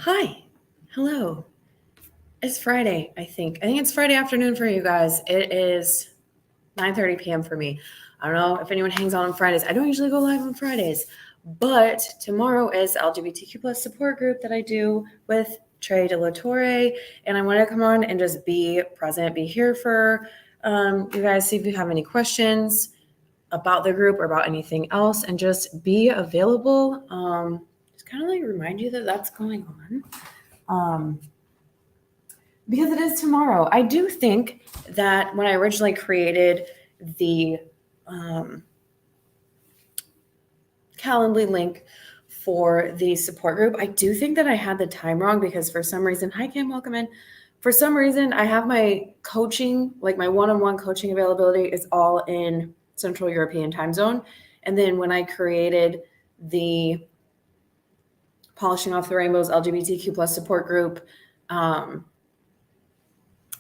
Hi. Hello. It's Friday, I think. I think it's Friday afternoon for you guys. It is 9:30 p.m. for me. I don't know if anyone hangs on Fridays. I don't usually go live on Fridays, but tomorrow is LGBTQ plus support group that I do with Trey de la Torre, and I want to come on and just be present, be here for you guys, see if you have any questions about the group or about anything else, and just be available. Just kind of like remind you that that's going on. Because it is tomorrow. I do think that when I originally created the Calendly link for the support group, I do think that I had the time wrong because for some reason, hi Kim, welcome in. For some reason, I have my coaching, like my one-on-one coaching availability is all in Central European time zone. And then when I created the Polishing Off the Rainbows LGBTQ plus support group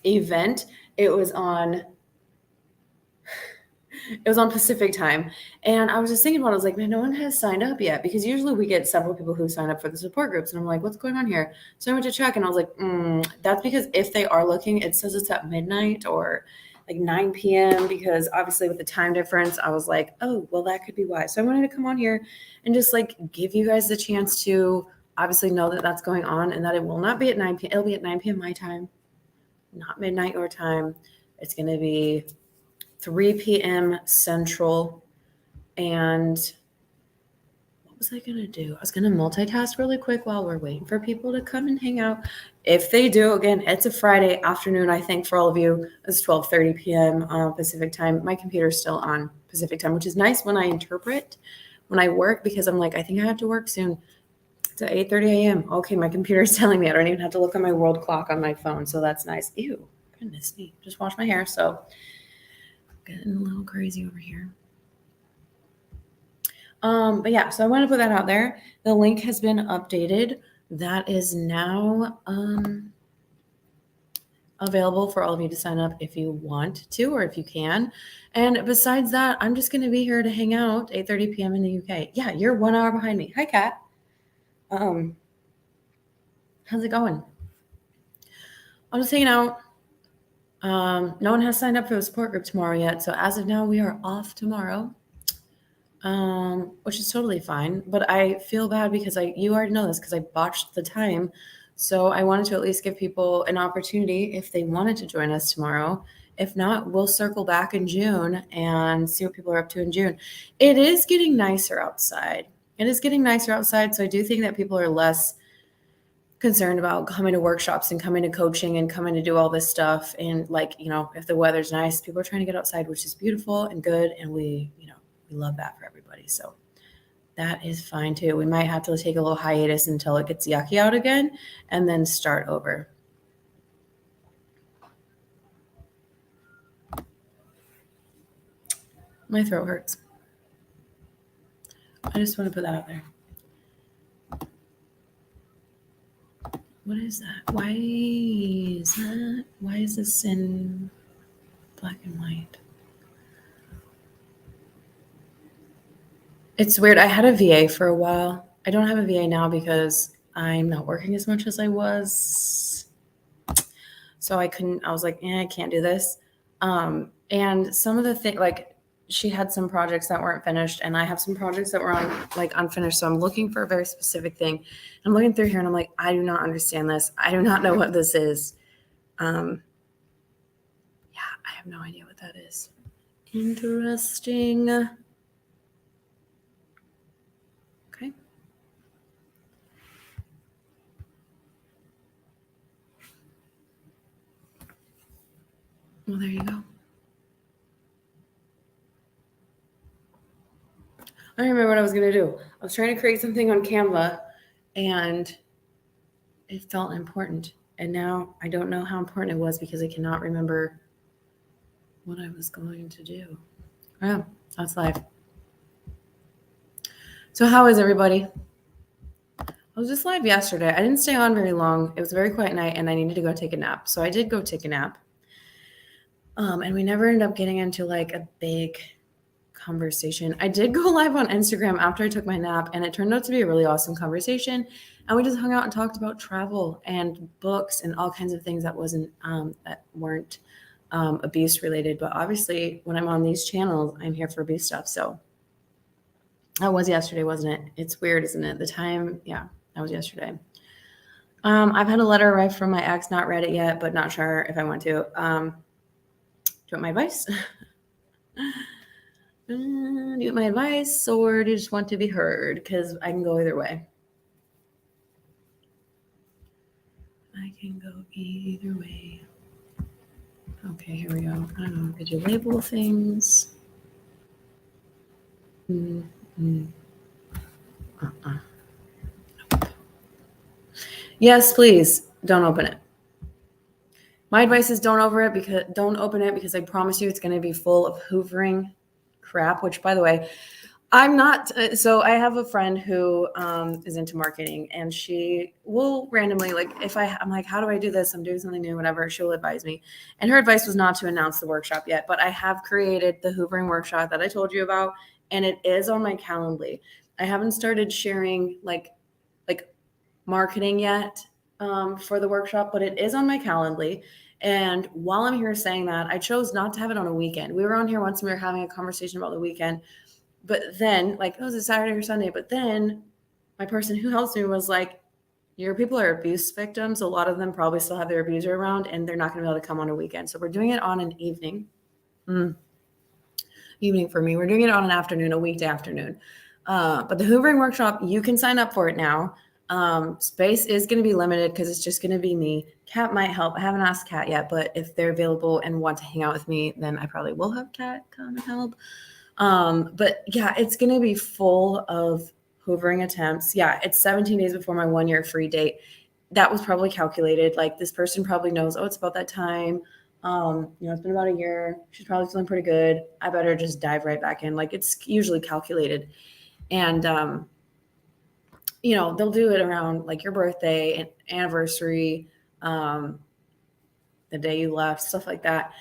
event, it was on Pacific time. And I was just thinking about it. I was like, man, no one has signed up yet because usually we get several people who sign up for the support groups. And I'm like, what's going on here? So I went to check and I was like, that's because if they are looking, it says it's at midnight or like 9 p.m. because obviously with the time difference, I was like, oh, well, that could be why. So I wanted to come on here and just like give you guys the chance to obviously know that that's going on and that it will not be at 9 p.m. It'll be at 9 p.m. my time, not midnight your time. It's going to be 3 p.m. Central. And what was I going to do? I was going to multitask really quick while we're waiting for people to come and hang out. If they do, again, it's a Friday afternoon, I think, for all of you. It's 12:30 p.m. Pacific time. My computer's still on Pacific time, which is nice when I interpret, when I work, because I'm like, I think I have to work soon. It's at 8:30 a.m. Okay, my computer's telling me I don't even have to look at my world clock on my phone, so that's nice. Ew, goodness me. Just washed my hair, so getting a little crazy over here. But yeah, so I want to put that out there. The link has been updated. That is now available for all of you to sign up if you want to or if you can. And besides that, I'm just going to be here to hang out 8:30 p.m. in the UK. Yeah, you're 1 hour behind me. Hi, Kat. How's it going? I'm just hanging out. No one has signed up for the support group tomorrow yet. So as of now, we are off tomorrow. Which is totally fine. But I feel bad because you already know this because I botched the time. So I wanted to at least give people an opportunity if they wanted to join us tomorrow. If not, we'll circle back in June and see what people are up to in June. It is getting nicer outside. So I do think that people are less concerned about coming to workshops and coming to coaching and coming to do all this stuff. And like, if the weather's nice, people are trying to get outside, which is beautiful and good. And we love that for everybody. So that is fine too. We might have to take a little hiatus until it gets yucky out again and then start over. My throat hurts. I just want to put that out there. What is that? Why is this in black and white? It's weird. I had a VA for a while. I don't have a VA now because I'm not working as much as I was. So I was like, I can't do this. And some of the things, like she had some projects that weren't finished and I have some projects that were unfinished. So I'm looking for a very specific thing. I'm looking through here and I'm like, I do not understand this. I do not know what this is. I have no idea what that is. Interesting. Okay. Well, there you go. I don't remember what I was going to do. I was trying to create something on Canva and it felt important. And now I don't know how important it was because I cannot remember what I was going to do. Oh, that's life. So how is everybody? I was just live yesterday. I didn't stay on very long. It was a very quiet night and I needed to go take a nap. So I did go take a nap. And we never ended up getting into like a big conversation. I did go live on Instagram after I took my nap and it turned out to be a really awesome conversation. And we just hung out and talked about travel and books and all kinds of things that weren't abuse related. But obviously, when I'm on these channels, I'm here for abuse stuff. So that was yesterday, wasn't it? It's weird, isn't it? The time, yeah, that was yesterday. I've had a letter arrive from my ex, not read it yet, but not sure if I want to. Do you want my advice? Do you want my advice, or do you just want to be heard? Because I can go either way. I can go either way. Okay, here we go. I don't know. Could you label things? Yes, please don't open it. My advice is don't open it because I promise you it's going to be full of hoovering crap. Which, by the way, I'm not. So I have a friend who is into marketing, and she will randomly, like, if I'm like, how do I do this? I'm doing something new, whatever. She'll advise me. And her advice was not to announce the workshop yet, but I have created the hoovering workshop that I told you about, and it is on my Calendly. I haven't started sharing like marketing yet for the workshop, but it is on my Calendly. And while I'm here saying that, I chose not to have it on a weekend. We were on here once and we were having a conversation about the weekend. But then, like, it was a Saturday or Sunday. But then my person who helps me was like, your people are abuse victims. A lot of them probably still have their abuser around, and they're not going to be able to come on a weekend. So we're doing it on an evening. Evening for me. We're doing it on an afternoon, a weekday afternoon. But the hoovering workshop, you can sign up for it now. Space is going to be limited because it's just going to be me. Kat might help. I haven't asked Kat yet, but if they're available and want to hang out with me, then I probably will have Kat come and help. But yeah, it's going to be full of hoovering attempts. Yeah, it's 17 days before my 1 year free date. That was probably calculated. Like, this person probably knows, oh, it's about that time. It's been about a year. She's probably feeling pretty good. I better just dive right back in. Like, it's usually calculated. And, they'll do it around like your birthday and anniversary, the day you left, stuff like that.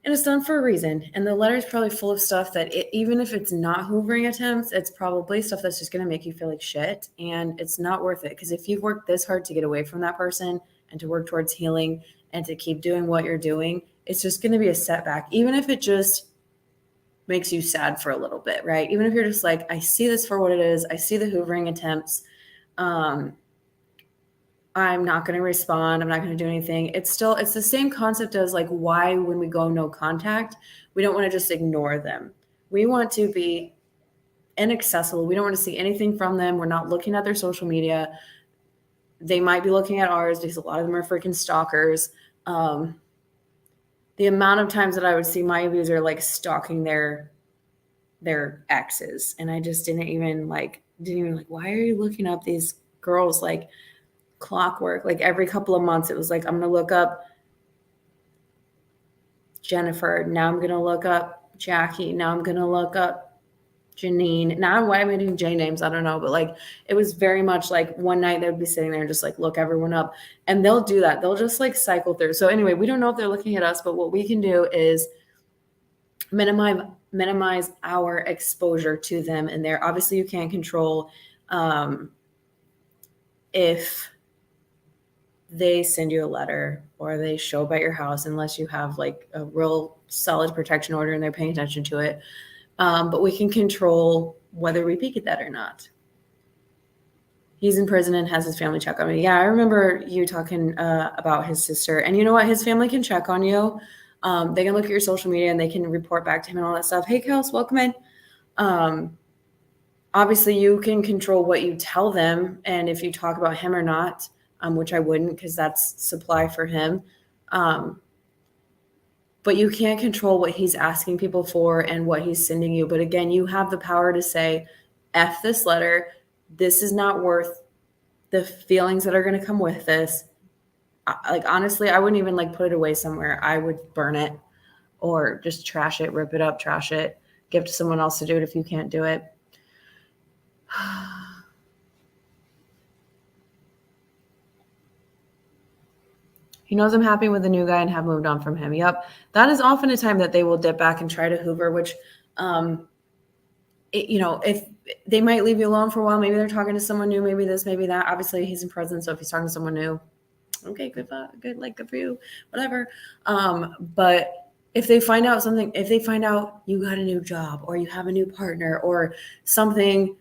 And it's done for a reason. And the letter is probably full of stuff that even if it's not hoovering attempts, it's probably stuff that's just going to make you feel like shit. And it's not worth it. Because if you've worked this hard to get away from that person and to work towards healing and to keep doing what you're doing, it's just going to be a setback. Even if it just makes you sad for a little bit, right? Even if you're just like, I see this for what it is. I see the hoovering attempts. I'm not going to respond. I'm not going to do anything. It's the same concept as like why when we go no contact, we don't want to just ignore them. We want to be inaccessible. We don't want to see anything from them. We're not looking at their social media. They might be looking at ours because a lot of them are freaking stalkers. The amount of times that I would see my abuser like stalking their exes, and I just didn't even like, why are you looking up these girls like clockwork? Like every couple of months it was like, I'm going to look up Jennifer. Now I'm going to look up Jackie. Now I'm going to look up Janine. Now why am I doing J names? I don't know. But like, it was very much like one night they would be sitting there and just like look everyone up, and they'll do that. They'll just like cycle through. So anyway, we don't know if they're looking at us, but what we can do is minimize our exposure to them. And there, obviously you can't control if they send you a letter or they show up at your house, unless you have like a real solid protection order and they're paying attention to it. But we can control whether we peek at that or not. He's in prison and has his family check on me. Yeah, I remember you talking about his sister. And you know what? His family can check on you. They can look at your social media and they can report back to him and all that stuff. Hey, Kels, welcome in. Obviously, you can control what you tell them and if you talk about him or not, which I wouldn't because that's supply for him. But you can't control what he's asking people for and what he's sending you. But again, you have the power to say, F this letter. This is not worth the feelings that are going to come with this. Like, honestly, I wouldn't even like put it away somewhere. I would burn it or just trash it, rip it up, trash it, give it to someone else to do it if you can't do it. He knows I'm happy with the new guy and have moved on from him. Yep. That is often a time that they will dip back and try to hoover, which if they might leave you alone for a while, maybe they're talking to someone new, maybe this, maybe that. Obviously, he's in prison, so if he's talking to someone new, okay, good, good for you, whatever. But if they find out you got a new job or you have a new partner or something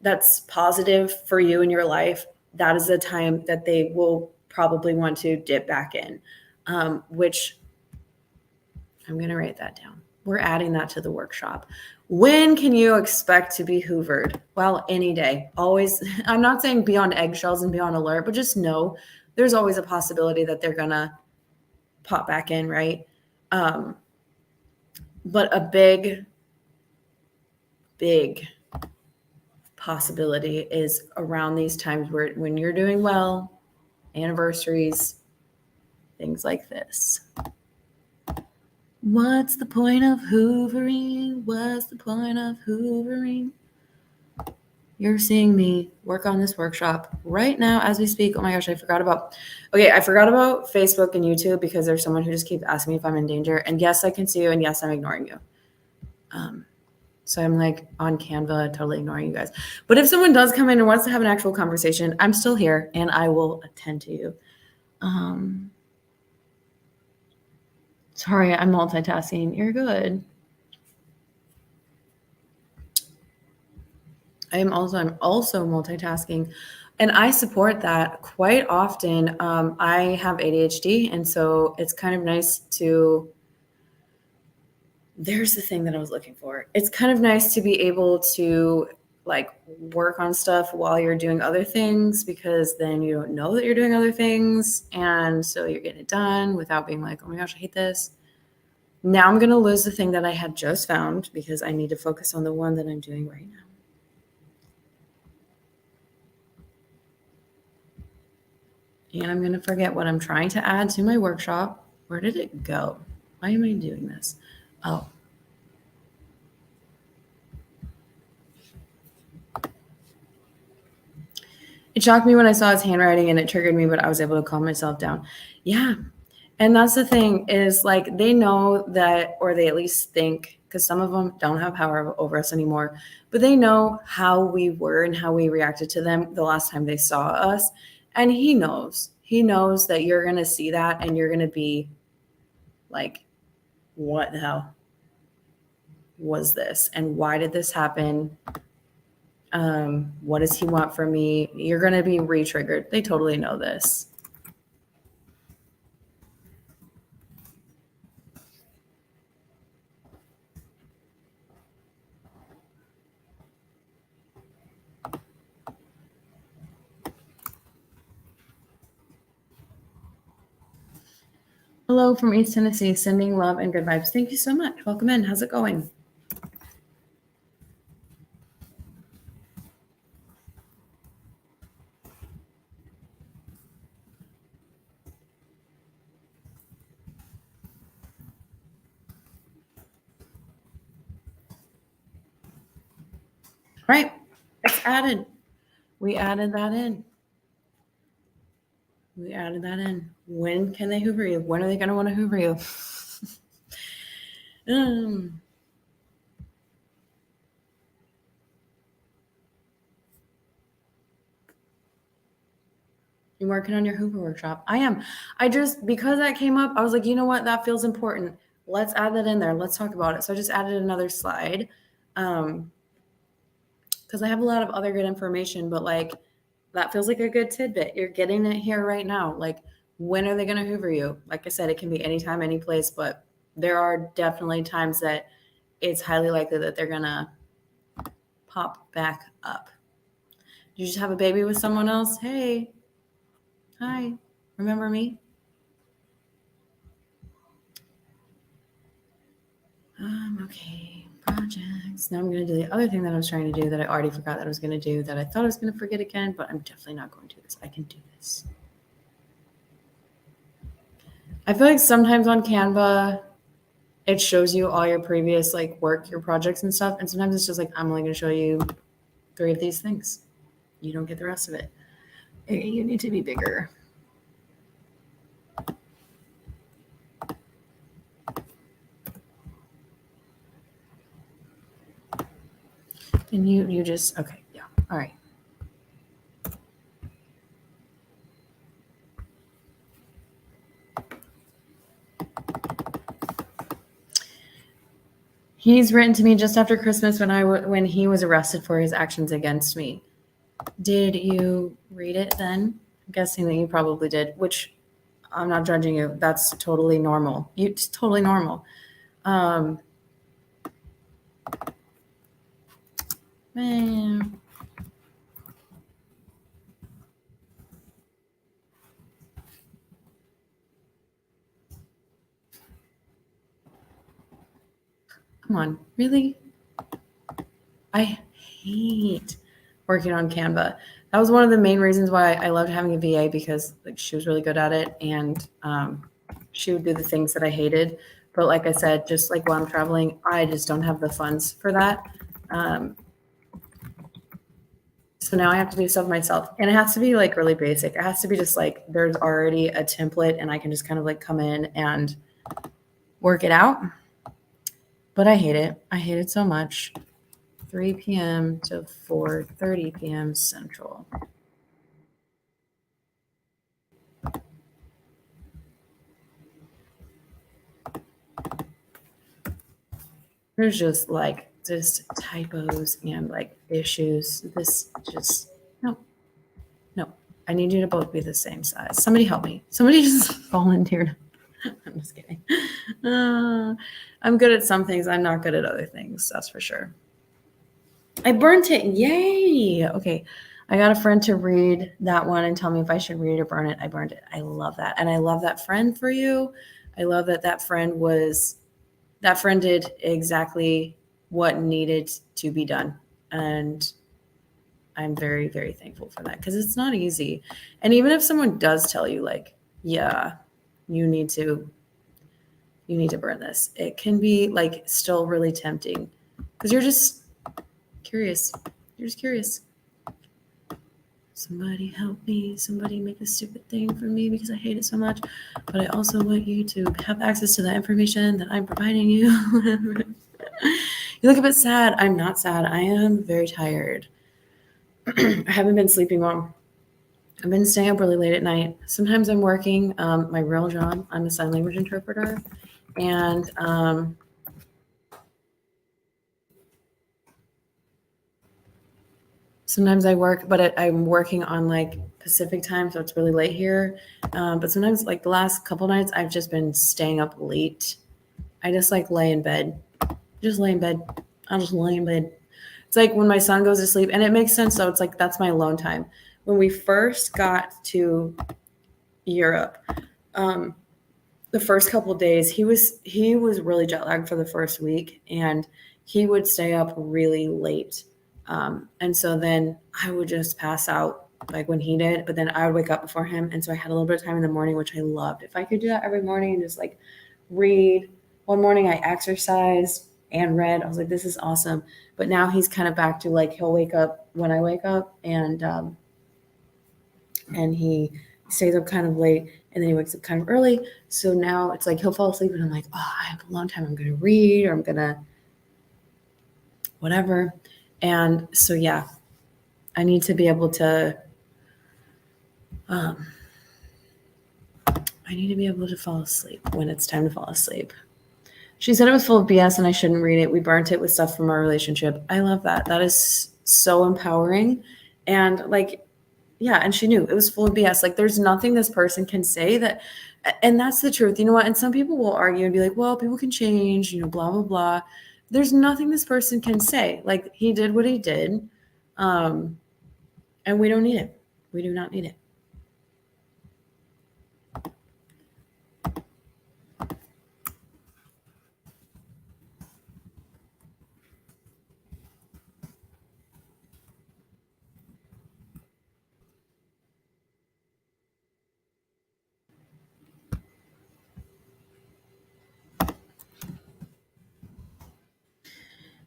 that's positive for you in your life, that is the time that they will probably want to dip back in, which I'm going to write that down. We're adding that to the workshop. When can you expect to be hoovered? Well, any day. Always. I'm not saying be on eggshells and be on alert, but just know there's always a possibility that they're going to pop back in, right? But a big possibility is around these times when you're doing well, anniversaries, things like this. What's the point of hoovering? What's the point of hoovering? You're seeing me work on this workshop right now as we speak. Oh my gosh, I forgot about Facebook and YouTube because there's someone who just keeps asking me if I'm in danger. And yes, I can see you, and yes, I'm ignoring you. So I'm like on Canva, totally ignoring you guys. But if someone does come in and wants to have an actual conversation, I'm still here and I will attend to you. Sorry, I'm multitasking. You're good. I'm also multitasking, and I support that quite often. I have ADHD, and so it's kind of nice to. There's the thing that I was looking for. It's kind of nice to be able to like work on stuff while you're doing other things, because then you don't know that you're doing other things, and so you're getting it done without being like, oh my gosh, I hate this. Now I'm going to lose the thing that I had just found because I need to focus on the one that I'm doing right now. And I'm going to forget what I'm trying to add to my workshop. Where did it go? Why am I doing this? Oh. It shocked me when I saw his handwriting and it triggered me, but I was able to calm myself down. Yeah. And that's the thing is like they know that, or they at least think, because some of them don't have power over us anymore, but they know how we were and how we reacted to them the last time they saw us. And he knows that you're going to see that and you're going to be like, what the hell was this? And why did this happen? What does he want from me? You're going to be re-triggered. They totally know this. Hello from East Tennessee, sending love and good vibes. Thank you so much. Welcome in. How's it going? Right. It's added. We added that in. When can they hoover you? When are they going to want to hoover you? You're working on your hoover workshop. I am. Because that came up, I was like, you know what? That feels important. Let's add that in there. Let's talk about it. So I just added another slide. Because I have a lot of other good information, but like that feels like a good tidbit. You're getting it here right now. Like, when are they going to hoover you? Like I said, it can be anytime, any place, but there are definitely times that it's highly likely that they're going to pop back up. You just have a baby with someone else? Hey, hi, remember me? Okay, projects. Now I'm going to do the other thing that I was trying to do that I already forgot that I was going to do, that I thought I was going to forget again, but I'm definitely not going to do this. I can do this. I feel like sometimes on Canva, it shows you all your previous like work, your projects and stuff. And sometimes it's just like, I'm only going to show you 3 of these things. You don't get the rest of it. You need to be bigger. And you just, okay, yeah, all right. He's written to me just after Christmas when he was arrested for his actions against me. Did you read it then? I'm guessing that you probably did, which I'm not judging you. That's totally normal. It's totally normal. Man. Come on, really? I hate working on Canva. That was one of the main reasons why I loved having a VA, because like she was really good at it, and she would do the things that I hated. But like I said, just like while I'm traveling, I just don't have the funds for that. So now I have to do stuff myself, and it has to be like really basic. It has to be just like there's already a template, and I can just kind of like come in and work it out. But I hate it. I hate it so much. 3 p.m. to 4:30 p.m. Central. There's just typos and like issues. This just no. I need you to both be the same size. Somebody help me. Somebody just volunteered. I'm just kidding. I'm good at some things. I'm not good at other things. That's for sure. I burnt it. Yay. Okay. I got a friend to read that one and tell me if I should read it or burn it. I burned it. I love that. And I love that friend for you. I love that friend did exactly what needed to be done. And I'm very, very thankful for that, because it's not easy. And even if someone does tell you like, yeah, you need to burn this, it can be like still really tempting, because you're just curious. You're just curious. Somebody help me. Somebody make this stupid thing for me, because I hate it so much. But I also want you to have access to the information that I'm providing you. You look a bit sad. I'm not sad. I am very tired. I haven't been sleeping well. I've been staying up really late at night. Sometimes I'm working my real job. I'm a sign language interpreter. And sometimes I work, but I'm working on like Pacific time, so it's really late here. But sometimes, like the last couple nights, I've just been staying up late. I just like lay in bed. Just lay in bed. I'll just lay in bed. It's like when my son goes to sleep, and it makes sense though. It's like that's my alone time. When we first got to Europe, the first couple of days, he was really jet lagged for the first week, and he would stay up really late. And so then I would just pass out like when he did, but then I would wake up before him. And so I had a little bit of time in the morning, which I loved. If I could do that every morning and just like read. One morning I exercised and read. I was like, this is awesome. But now he's kind of back to like, he'll wake up when I wake up, and he stays up kind of late, and then he wakes up kind of early. So now it's like he'll fall asleep, and I'm like, oh, I have a long time. I'm going to read, or I'm going to whatever. And so, yeah, I need to be able to fall asleep when it's time to fall asleep. She said it was full of BS and I shouldn't read it. We burnt it with stuff from our relationship. I love that. That is so empowering. And like, yeah, and she knew it was full of BS. Like, there's nothing this person can say that, and that's the truth. You know what? And some people will argue and be like, well, people can change, blah, blah, blah. There's nothing this person can say. Like, he did what he did. And we don't need it. We do not need it.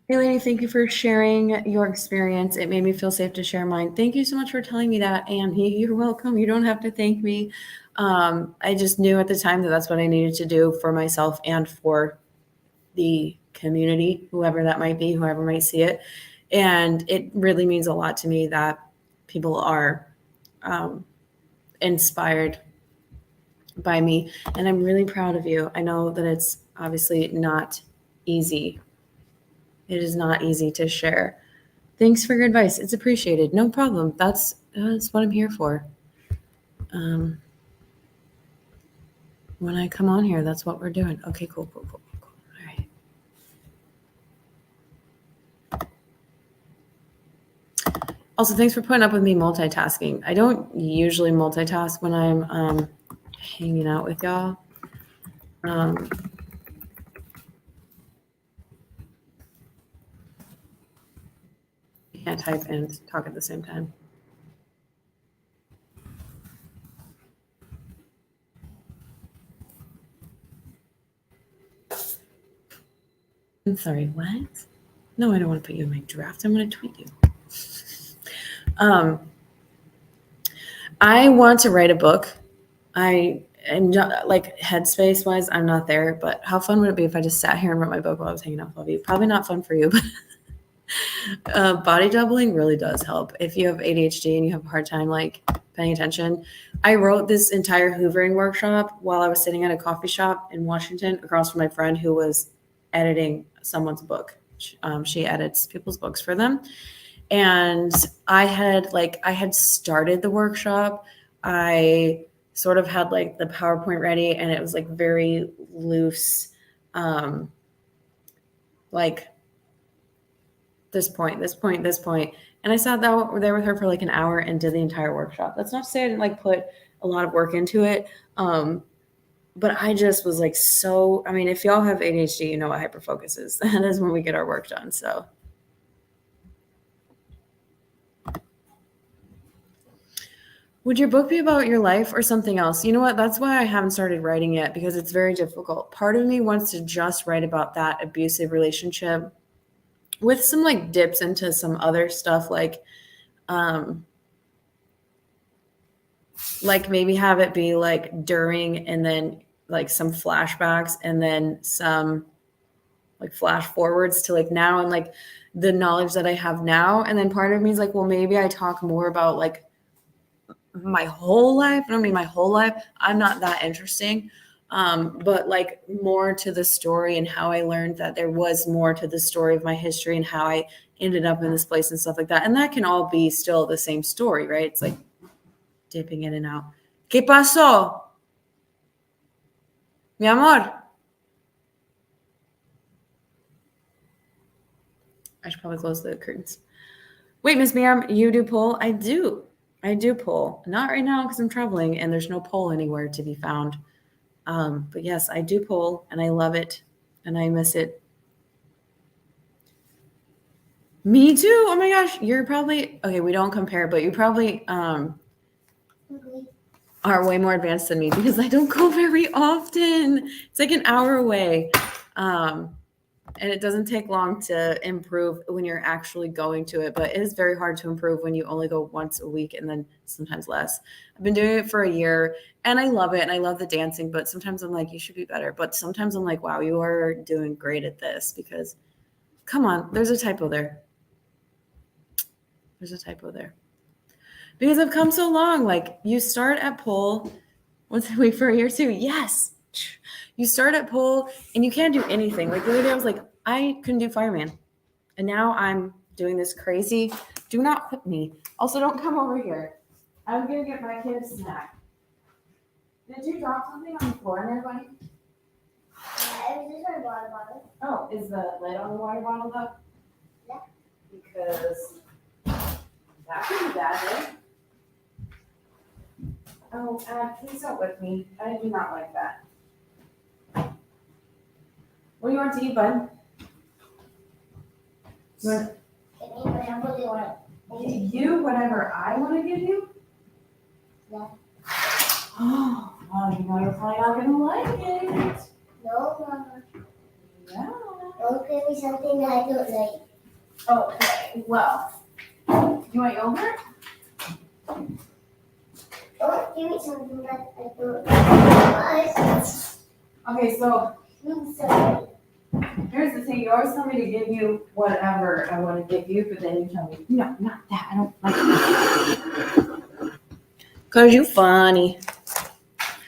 Hey, lady, thank you for sharing your experience. It made me feel safe to share mine. Thank you so much for telling me that, and you're welcome. You don't have to thank me. I just knew at the time that that's what I needed to do for myself and for the community, whoever that might be, whoever might see it. And it really means a lot to me that people are inspired by me. And I'm really proud of you. I know that it's obviously not easy. It is not easy to share. Thanks for your advice. It's appreciated. No problem. That's what I'm here for. When I come on here, that's what we're doing. Okay, cool. All right. Also, thanks for putting up with me multitasking. I don't usually multitask when I'm hanging out with y'all. You can't type and talk at the same time. I'm sorry, what? No, I don't want to put you in my draft. I'm going to tweet you. I want to write a book. I am not, like, headspace wise, I'm not there, but how fun would it be if I just sat here and wrote my book while I was hanging out with all of you? Probably not fun for you, but body doubling really does help. If you have ADHD and you have a hard time like paying attention. I wrote this entire hoovering workshop while I was sitting at a coffee shop in Washington across from my friend who was editing someone's book. She edits people's books for them. And I had started the workshop. I sort of had like the PowerPoint ready and it was like very loose. Like this point. And I sat there with her for like an hour and did the entire workshop. That's not to say I didn't like put a lot of work into it. But I just was like, if y'all have ADHD, you know what hyperfocus is. That is when we get our work done. So would your book be about your life or something else? You know what? That's why I haven't started writing yet, because it's very difficult. Part of me wants to just write about that abusive relationship with some like dips into some other stuff, like maybe have it be like during and then like some flashbacks and then some like flash forwards to like now and like the knowledge that I have now. And then part of me is like, well, maybe I talk more about like my whole life. I don't mean my whole life. I'm not that interesting. But like more to the story and how I learned that there was more to the story of my history and how I ended up in this place and stuff like that. And that can all be still the same story, right? It's like dipping in and out. ¿Qué pasó? Mi amor. I should probably close the curtains. Wait, Miss Miriam, you do pull? I do pull. Not right now because I'm traveling and there's no pole anywhere to be found. But yes, I do pull and I love it and I miss it. Me too. Oh my gosh. You're probably, okay, we don't compare, but you probably are way more advanced than me because I don't go very often. It's like an hour away. And it doesn't take long to improve when you're actually going to it, but it is very hard to improve when you only go once a week and then sometimes less. I've been doing it for a year and I love it and I love the dancing, but sometimes I'm like, you should be better. But sometimes I'm like, wow, you are doing great at this because come on, there's a typo there. Because I've come so long. Like you start at pole once a week for a year too. Yes. You start at pole and you can't do anything. Like the other day I was like, I couldn't do fireman. And now I'm doing this crazy. Do not whip me. Also, don't come over here. I'm going to get my kid a snack. Did you drop something on the floor in there, buddy? Yeah, it was just my water bottle. Oh, is the lid on the water bottle up? Yeah. Because that could be bad, right? Oh, please don't whip me. I do not like that. What do you want to eat, bud? Can you whatever you want? Give you whatever I want to give you? Yeah. Oh, well, you know you're probably not going to like it. No, Mama. Yeah. Don't give me something that I don't like. Okay, well, you want yogurt? Don't give me something that I don't like. Okay, so. I'm sorry. Here's the thing, you always tell me to give you whatever I want to give you, but then you tell me, no, not that, I don't like that. Cause you funny.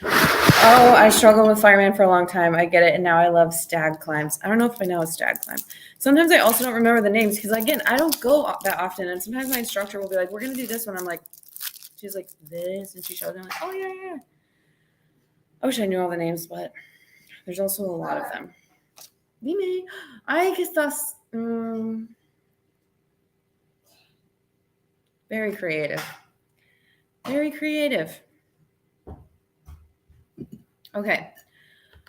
Oh, I struggled with fireman for a long time. I get it, and now I love stag climbs. I don't know if I know a stag climb. Sometimes I also don't remember the names because, again, I don't go that often, and sometimes my instructor will be like, we're going to do this one. I'm like, she's like, this, and she shows me, I'm like, oh, yeah, yeah. I wish I knew all the names, but there's also a lot of them. Dime, ay, que estás very creative. Very creative. Okay.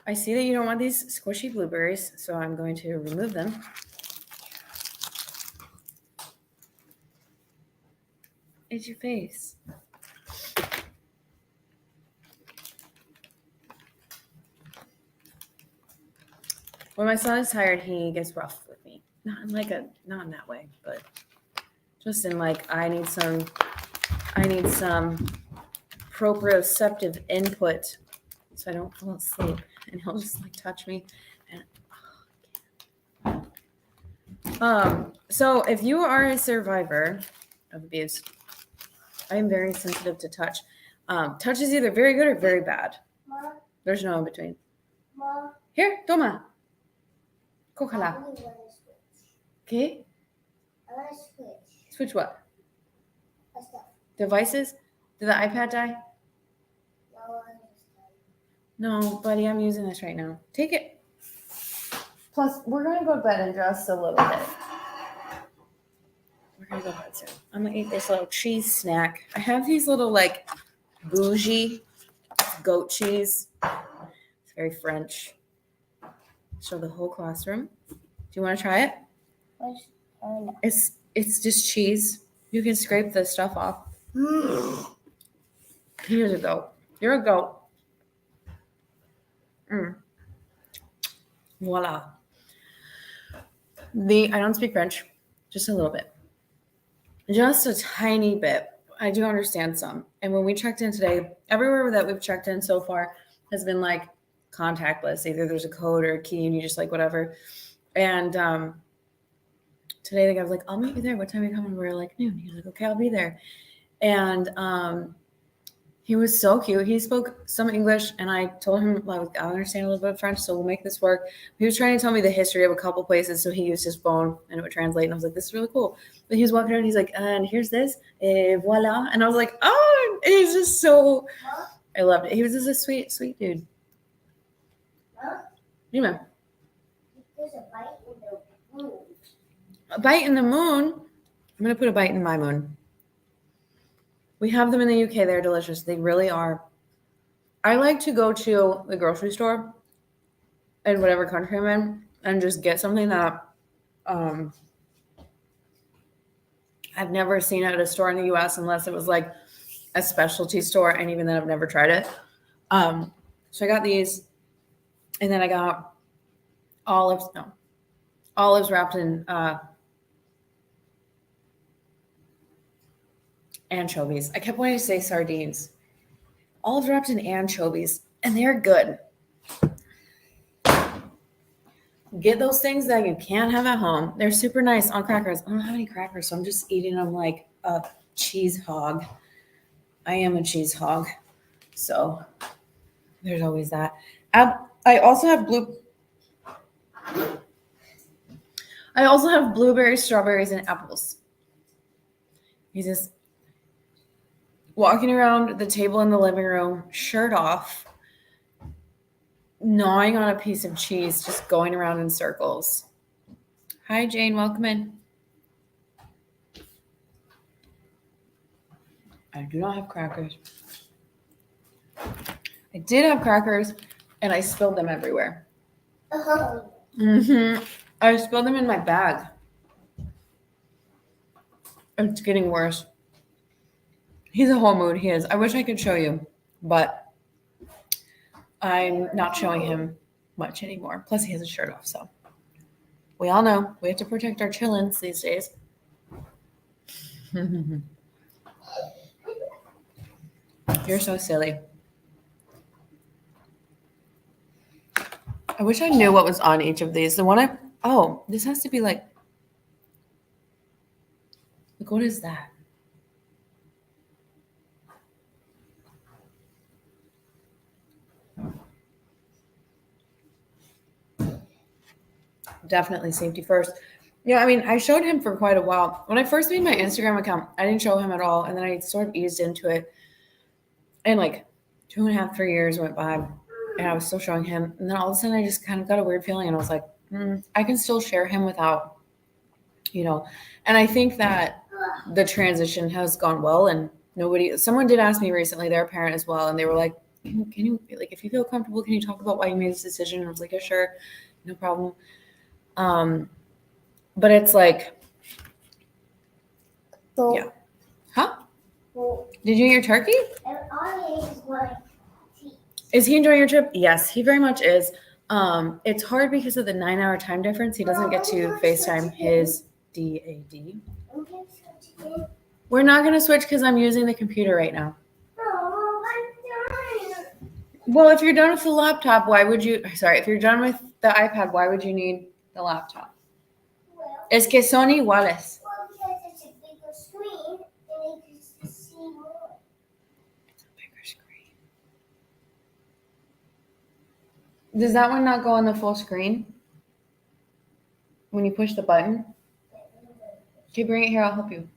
I see that you don't want these squishy blueberries, so I'm going to remove them. It's your face. When my son is tired, he gets rough with me. Not in that way, but just in like I need some proprioceptive input so I don't fall asleep. And he'll just like touch me. And so if you are a survivor of abuse, I am very sensitive to touch. Touch is either very good or very bad. Ma, There's no in between. ma, Here, toma. I Cójala. really want to switch. Okay. I want to switch. Switch what? Stuff. Devices? Did the iPad die? No, I understand. No, buddy, I'm using this right now. Take it. Plus, we're going to go to bed in just a little bit. We're going to go to bed soon. I'm going to eat this little cheese snack. I have these little, like, bougie goat cheese. It's very French. Show the whole classroom. Do you want to try it? What's no. It's just cheese. You can scrape the stuff off. Here's a goat. You're a goat. Voila. I don't speak French. Just a little bit. Just a tiny bit. I do understand some. And when we checked in today, everywhere that we've checked in so far has been like contactless. Either there's a code or a key and you just like whatever. And today the guy was like, I'll meet you there. What time are you coming? We were like noon. He was like, okay, I'll be there. And he was so cute. He spoke some English, and I told him like, I understand a little bit of French, so we'll make this work. He was trying to tell me the history of a couple places, so he used his phone, and it would translate. And I was like, this is really cool. But he was walking around, he's like, and here's this, voila. And I was like, oh, and he's just so, I loved it. He was just a sweet, sweet dude. Huh? Yeah. There's a bite in the moon. A bite in the moon. I'm going to put a bite in my moon. We have them in the UK. They're delicious. They really are. I like to go to the grocery store in whatever country I'm in and just get something that I've never seen at a store in the US unless it was like a specialty store, and even then I've never tried it. So I got these, and then I got olives wrapped in anchovies. I kept wanting to say sardines. Olives wrapped in anchovies, and they're good. Get those things that you can't have at home. They're super nice on crackers. I don't have any crackers, so I'm just eating them like a cheese hog. I am a cheese hog. So there's always that. I also have blueberries, strawberries, and apples. He's just walking around the table in the living room, shirt off, gnawing on a piece of cheese, just going around in circles. Hi, Jane. Welcome in. I do not have crackers. I did have crackers, and I spilled them everywhere. Oh. I spilled them in my bag. It's getting worse. He's a whole mood. He is. I wish I could show you, but I'm not showing him much anymore. Plus, he has his shirt off, so we all know we have to protect our chillins these days. You're so silly. I wish I knew what was on each of these. The one Oh, this has to be like what is that? Definitely safety first. Yeah, I mean, I showed him for quite a while. When I first made my Instagram account, I didn't show him at all. And then I sort of eased into it. And like 2.5, 3 years went by and I was still showing him. And then all of a sudden I just kind of got a weird feeling and I was like, I can still share him without, and I think that the transition has gone well and someone did ask me recently, they're a parent as well. And they were like, can you like, if you feel comfortable, can you talk about why you made this decision? And I was like, yeah, sure. No problem. But it's like, So, yeah. Huh? well, Did you eat your turkey? and I ate my tea. Is he enjoying your trip? Yes, he very much is. It's hard because of the 9-hour time difference. He doesn't get to FaceTime his DAD. I'm gonna switch again. We're not going to switch because I'm using the computer right now. No, I'm done. Well, if you're done with the laptop, if you're done with the iPad, why would you need the laptop? Well, Es que son iguales. because it's a bigger screen and you can see more. Bigger screen. Does that one not go on the full screen when you push the button? Okay, bring it here. I'll help you.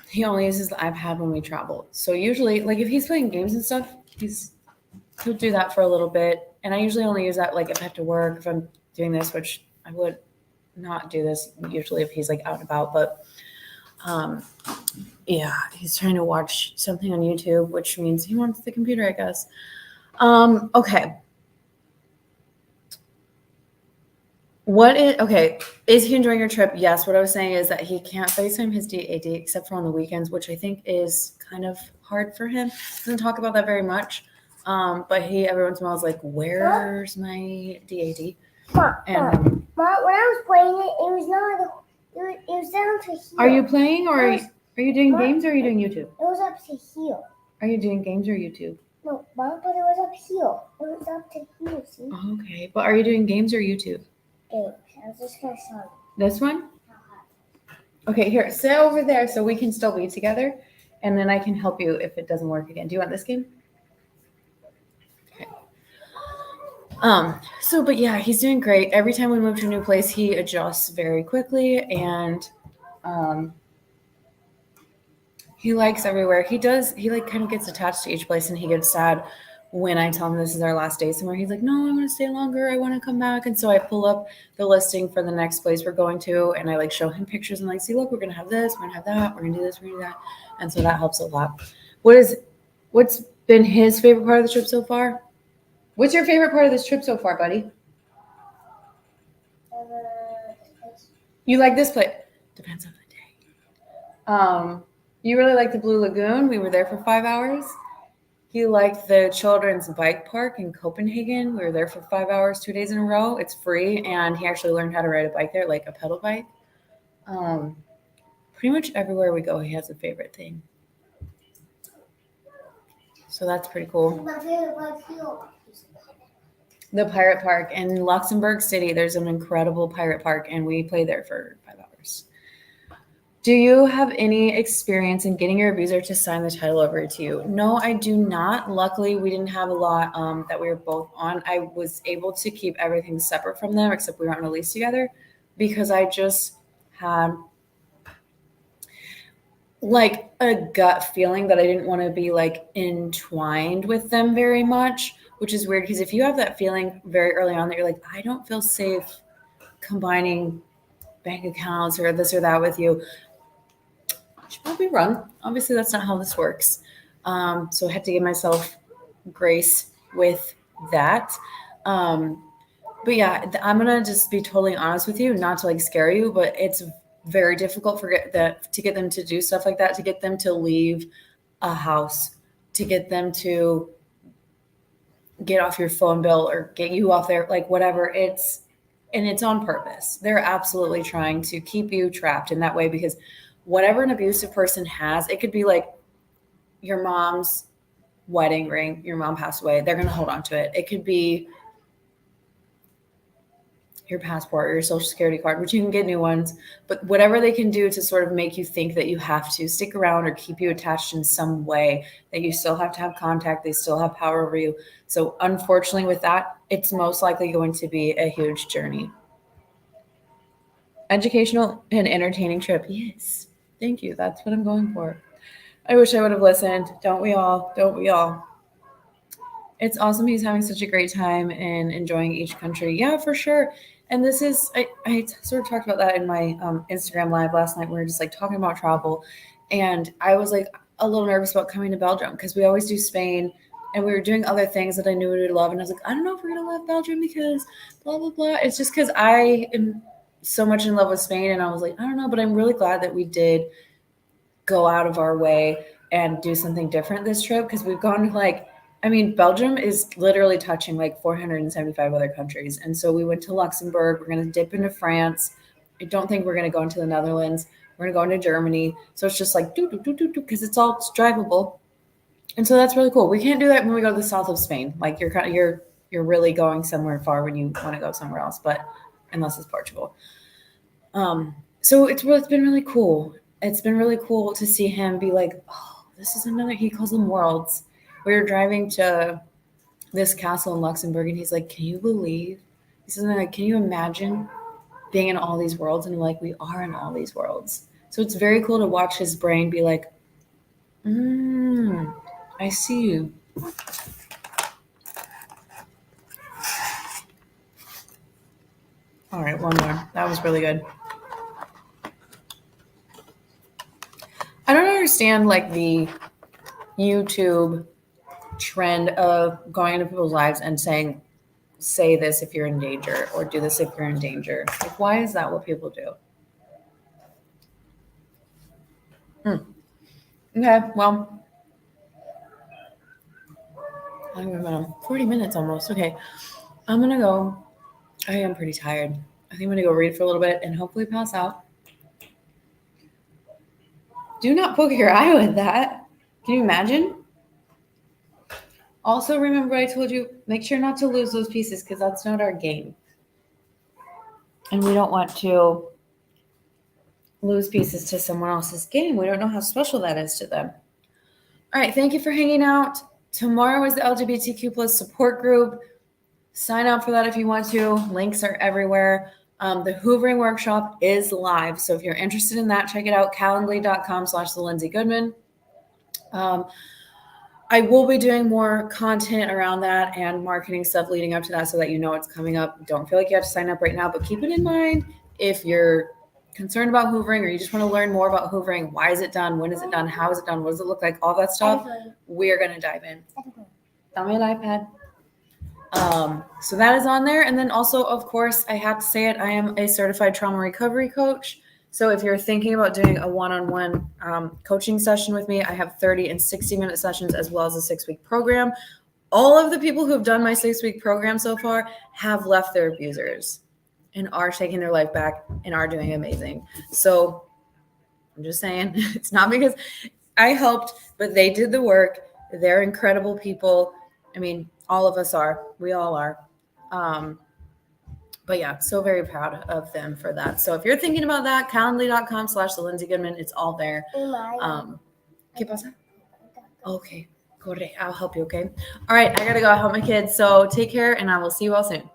He only uses the iPad when we travel. So usually, like if he's playing games and stuff, he'll do that for a little bit. And I usually only use that like if I have to work, if I'm doing this, which I would not do this usually if he's like out and about. But yeah, he's trying to watch something on YouTube, which means he wants the computer, I guess. Okay. Is he enjoying your trip? Yes. What I was saying is that he can't FaceTime his DAD except for on the weekends, which I think is kind of hard for him. Doesn't talk about that very much. But he every once in a while is like, where's my DAD? And Mom, when I was playing it, it was not. It was down to here. Are you playing or are you doing games or are you doing YouTube? It was up to here. Are you doing games or YouTube? No, Mom, but it was up here. It was up to here. See? Okay, but are you doing games or YouTube? Okay, I was just gonna show you. This one? Okay, here, sit over there so we can still be together, and then I can help you if it doesn't work again. Do you want this game? Okay. But yeah, he's doing great. Every time we move to a new place, he adjusts very quickly, and he likes everywhere. He like kind of gets attached to each place, and he gets sad when I tell him this is our last day somewhere. He's like, no, I want to stay longer. I want to come back. And so I pull up the listing for the next place we're going to, and I like show him pictures and like, see, look, we're going to have this, we're going to have that, we're going to do this, we're going to do that. And so that helps a lot. What's been his favorite part of the trip so far? What's your favorite part of this trip so far, buddy? You like this place? Depends on the day. You really like the Blue Lagoon. We were there for 5 hours. He liked the children's bike park in Copenhagen. We were there for 5 hours, 2 days in a row. It's free, and he actually learned how to ride a bike there, like a pedal bike. Pretty much everywhere we go, he has a favorite thing. So that's pretty cool. My favorite was here. The pirate park in Luxembourg City. There's an incredible pirate park, and we played there for 5 hours. Do you have any experience in getting your abuser to sign the title over to you? No, I do not. Luckily, we didn't have a lot that we were both on. I was able to keep everything separate from them, except we weren't on a lease together, because I just had like a gut feeling that I didn't want to be like entwined with them very much, which is weird because if you have that feeling very early on that you're like, I don't feel safe combining bank accounts or this or that with you, should probably run. Obviously, that's not how this works. So I had to give myself grace with that. But yeah, I'm gonna just be totally honest with you, not to like scare you, but it's very difficult to get them to do stuff like that, to get them to leave a house, to get them to get off your phone bill or get you off there, like whatever. It's on purpose. They're absolutely trying to keep you trapped in that way, because whatever an abusive person has, it could be like your mom's wedding ring, your mom passed away, they're going to hold on to it. It could be your passport or your social security card, which you can get new ones, but whatever they can do to sort of make you think that you have to stick around or keep you attached in some way, that you still have to have contact, they still have power over you. So unfortunately with that, it's most likely going to be a huge journey. Educational and entertaining trip. Yes. Thank you. That's what I'm going for. I wish I would have listened. Don't we all? Don't we all? It's awesome he's having such a great time and enjoying each country. Yeah, for sure. And this is, I sort of talked about that in my Instagram live last night. We were just like talking about travel. And I was like a little nervous about coming to Belgium because we always do Spain and we were doing other things that I knew we would love. And I was like, I don't know if we're going to love Belgium because blah, blah, blah. It's just because I am so much in love with Spain. And I was like, I don't know, but I'm really glad that we did go out of our way and do something different this trip because we've gone to like, I mean, Belgium is literally touching like 475 other countries. And so we went to Luxembourg. We're going to dip into France. I don't think we're going to go into the Netherlands. We're going to go into Germany. So it's just like because it's all drivable. And so that's really cool. We can't do that when we go to the south of Spain. Like you're really going somewhere far when you want to go somewhere else, but unless it's Portugal. So it's been really cool. It's been really cool to see him be like, oh, this is another, he calls them worlds. We were driving to this castle in Luxembourg and he's like, can you believe? He says, like, can you imagine being in all these worlds? And I'm like, we are in all these worlds. So it's very cool to watch his brain be like, I see you. All right, one more. That was really good. I don't understand like the YouTube trend of going into people's lives and saying, say this if you're in danger or do this if you're in danger. Like, why is that what people do? Okay, well, I think we've been on 40 minutes almost. Okay, I'm gonna go. I am pretty tired. I think I'm gonna go read for a little bit and hopefully pass out. Do not poke your eye with that. Can you imagine? Also, remember I told you, make sure not to lose those pieces because that's not our game. And we don't want to lose pieces to someone else's game. We don't know how special that is to them. All right, thank you for hanging out. Tomorrow is the LGBTQ plus support group. Sign up for that if you want to. Links are everywhere. The hoovering workshop is live. So if you're interested in that, check it out, calendly.com/thelindsaygoodman. I will be doing more content around that and marketing stuff leading up to that so that you know it's coming up. Don't feel like you have to sign up right now, but keep it in mind if you're concerned about hoovering or you just want to learn more about hoovering. Why is it done? When is it done? How is it done? What does it look like? All that stuff. We're going to dive in. On my iPad. So that is on there. And then also, of course, I have to say it, I am a certified trauma recovery coach. So if you're thinking about doing a one-on-one coaching session with me, I have 30 and 60-minute sessions as well as a 6-week program. All of the people who have done my 6-week program so far have left their abusers and are taking their life back and are doing amazing. So I'm just saying, it's not because I helped, but they did the work. They're incredible people. I mean, all of us are. We all are. But yeah, so very proud of them for that. So if you're thinking about that, calendly.com/thelindsaygoodman, it's all there. ¿Qué pasa? Okay, corre. I'll help you, okay? All right, I gotta go help my kids. So take care, and I will see you all soon.